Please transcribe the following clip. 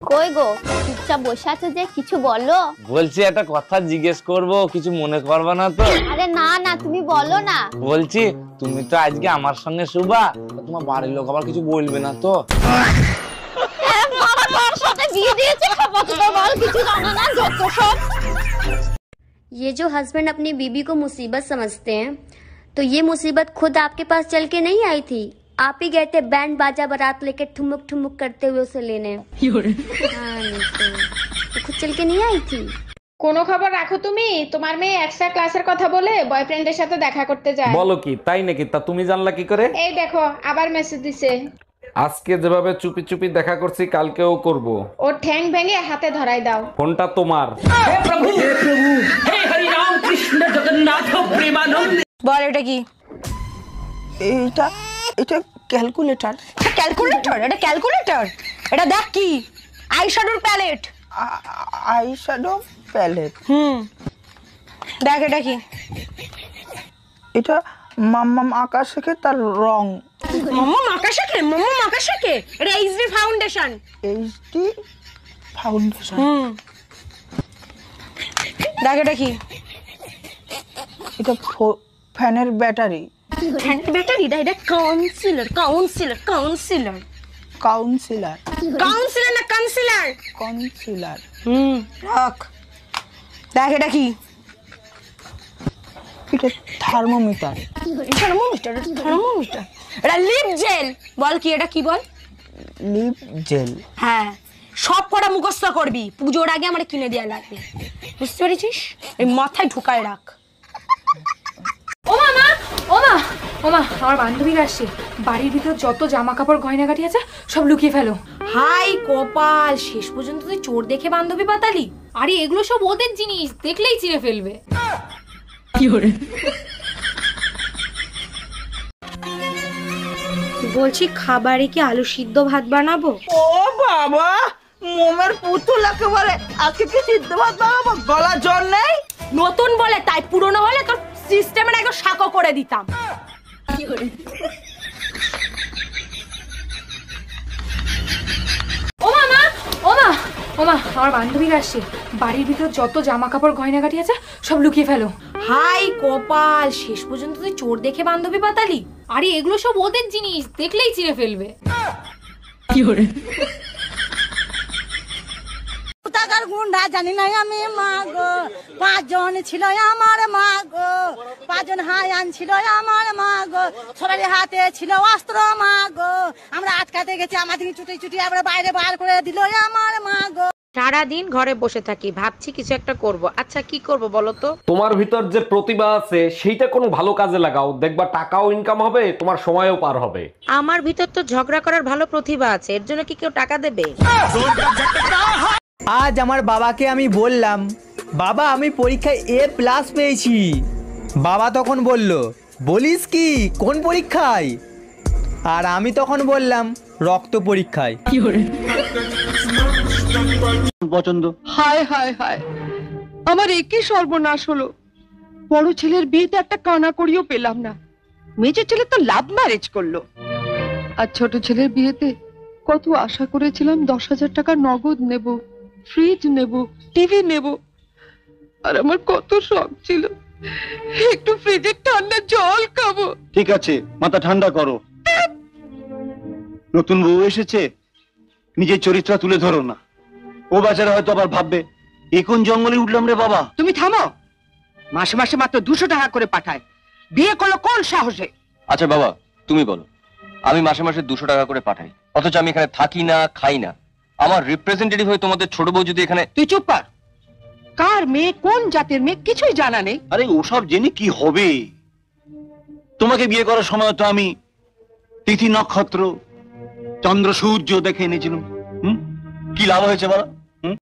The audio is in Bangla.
কই গো চুপচাপ বসে আছো যে, কিছু বলো। বলছি একটা কথা জিজ্ঞেস করব, কিছু মনে করবে না তো? আরে না না, তুমি বলো না। বলছি তুমি তো আজকে আমার সঙ্গে শুবা, তোমার বাড়ির লোক আবার কিছু বলবে না তো? বাবা তোর সাথে বিয়ে দিয়েছে, খাবো তো বল, কিছু জানা না যত সব। ये जो हस्बैंड अपनी बीबी को मुसीबत समझते हैं, तो ये मुसीबत खुद आपके पास चल के नहीं आई थी। आप ही गए थे बैंड बाजा बारात लेके ठुमुक ठुमुक करते हुए उसे लेने। हाँ, नहीं तो खुद चल के नहीं आई थी। কোনো খবর রাখো তুমি? তোমার মেয়ে এক্সট্রা ক্লাসের কথা বলে বয়ফ্রেন্ডের সাথে দেখা করতে যায়। বলো কি, তাই নাকি? তা তুমি জানলা কি করে? এই দেখো আবার মেসেজ দিছে। আজকে যেভাবে চুপি চুপি দেখা করছি কালকেও করব। ওর ঠ্যাং ভেঙে হাতে ধরাই দাও। ফোনটা তোমার। বল এটা কি? এটা এটা ক্যালকুলেটর। ক্যালকুলেটর? এটা ক্যালকুলেটর? এটা দেখ কি, আইশ্যাডোর প্যালেট। Eyeshadow palette. দেখ এটা কি? এটা মাম্মাম আঁকা শেখে তার রং। মাম্মা আঁকা শেখে? মাম্মা আঁকা শেখে? এটা এইচডি ফাউন্ডেশন। HD foundation. দেখ এটা কি? এটা ফ্যানের ব্যাটারি। ফ্যানের ব্যাটারি? এটা councillor. Councillor councillor councillor. Councillor না কাউন্সিলর? কাউন্সিলর। রাখ। দেখ এটা কি? এটা থার্মোমিটার। থার্মোমিটার? থার্মোমিটার? এটা লিপ জেল। বল কি এটা, কি বল? Lip gel. হ্যাঁ, সব কটা মুখস্থ করবি, পুজোর আগে আমার কিনে দেওয়া লাগবে, বুঝতে পেরেছিস? এই মাথায় ঢুকায় রাখ। ও মা, ও মা, ও মা, আমার বান্ধবীরা আসছে। বাড়ির ভিতর যত জামা কাপড় গয়নাগাটি আছে সব লুকিয়ে ফেলো। হাই কপাল, শেষ পর্যন্ত তুই চোর দেখে বান্ধবী পাতালি। আরে এগুলো সব ওদের জিনিস, দেখলেই চিড়ে ফেলবে। বলছি খাবারে কি আলু সিদ্ধ ভাত বানাবো? ও বাবা, মোমের পুতুল একেবারে। আজকে কি সিদ্ধ ভাত বানাবো? গলা জ্বর নেই? নতুন বলে তাই, পুরনো হলে তোর সিস্টেমের একদম শাকো করে দিতাম। ও মা, ও মা, ও মা, আমার বান্ধবীরা আসছে। বাড়ির ভিতর যত জামা কাপড় গয়নাগাটি আছে সব লুকিয়ে ফেলো। হাই কপাল, শেষ পর্যন্ত তুই চোর দেখে বান্ধবী পাতালি। আরে এগুলো সব ওদের জিনিস, দেখলেই চিড়ে ফেলবে। টাকার গুন্ডা জানি না আমি মা গো, 5 জন ছিল আমার মা গো, 5 জন হায়ান ছিল আমার মা গো, সবারই হাতে ছিল অস্ত্র মা গো, আমরা আটকাতে গেছি, আমাদের চুটি চুটি আমরা বাইরে বার করে দিল আমার মা গো। সারাদিন ঘরে বসে থাকি, ভাবছি কিছু একটা করব। আচ্ছা কি করব বলো তো? তোমার ভিতর যে প্রতিভা আছে সেইটা কোনো ভালো কাজে লাগাও, দেখবা টাকাও ইনকাম হবে, তোমার সময়ও পার হবে। আমার ভিতর তো ঝগড়া করার ভালো প্রতিভা আছে, এর জন্য কি কেউ টাকা দেবে? আজ আমার বাবাকে আমি বললাম, বাবা আমি পরীক্ষায় A+ পেয়েছি। বাবা তখন বলল, বলিস কি, কোন পরীক্ষায়? আর আমি তখন বললাম, রক্ত পরীক্ষায়। পছন্দ। হায় হায় হায়, আমার একই সর্বনাশ হলো। বড় ছেলের বিয়েতে একটা কানা করিও পেলাম না, মেজর ছেলে তো লাভ ম্যারেজ করলো। আর ছোট ছেলের বিয়েতে কত আশা করেছিলাম, 10,000 টাকা নগদ নেব, ফ্রিজ নেব, টিভি নেব। আর আমার কত শখ ছিল একটু ফ্রিজের ঠান্ডা জল খাবো। ঠিক আছে, মাথা ঠান্ডা করো। নতুন বউ এসেছে, নিজের চরিত্র তুলে ধরো না। ও বাচ্চারা হয়তো আবার ভাববে, এই কোন জঙ্গলে উঠলাম রে বাবা। তুমি থামো, মাসে মাসে মাত্র 200 টাকা করে পাঠায়, বিয়ে করলো কোন সাহসে? আচ্ছা বাবা তুমি বলো, আমি মাসে মাসে 200 টাকা করে পাঠাই, অথচ আমি এখানে থাকি না, খাই না। আমার রিপ্রেজেন্টেটিভ হয়ে তোমাদের ছোট বউ যদি এখানে... তুই চুপ কর, কার মেয়ে কোন জাতের মেয়ে কিছুই জানা নেই। আরে ওসব জেনে কি হবে? তোমাকে বিয়ে করার সময় তো আমি তিথি নক্ষত্র চন্দ্র সূর্য দেখে এনেছিলাম। কি লাভ হয়েছে বলো?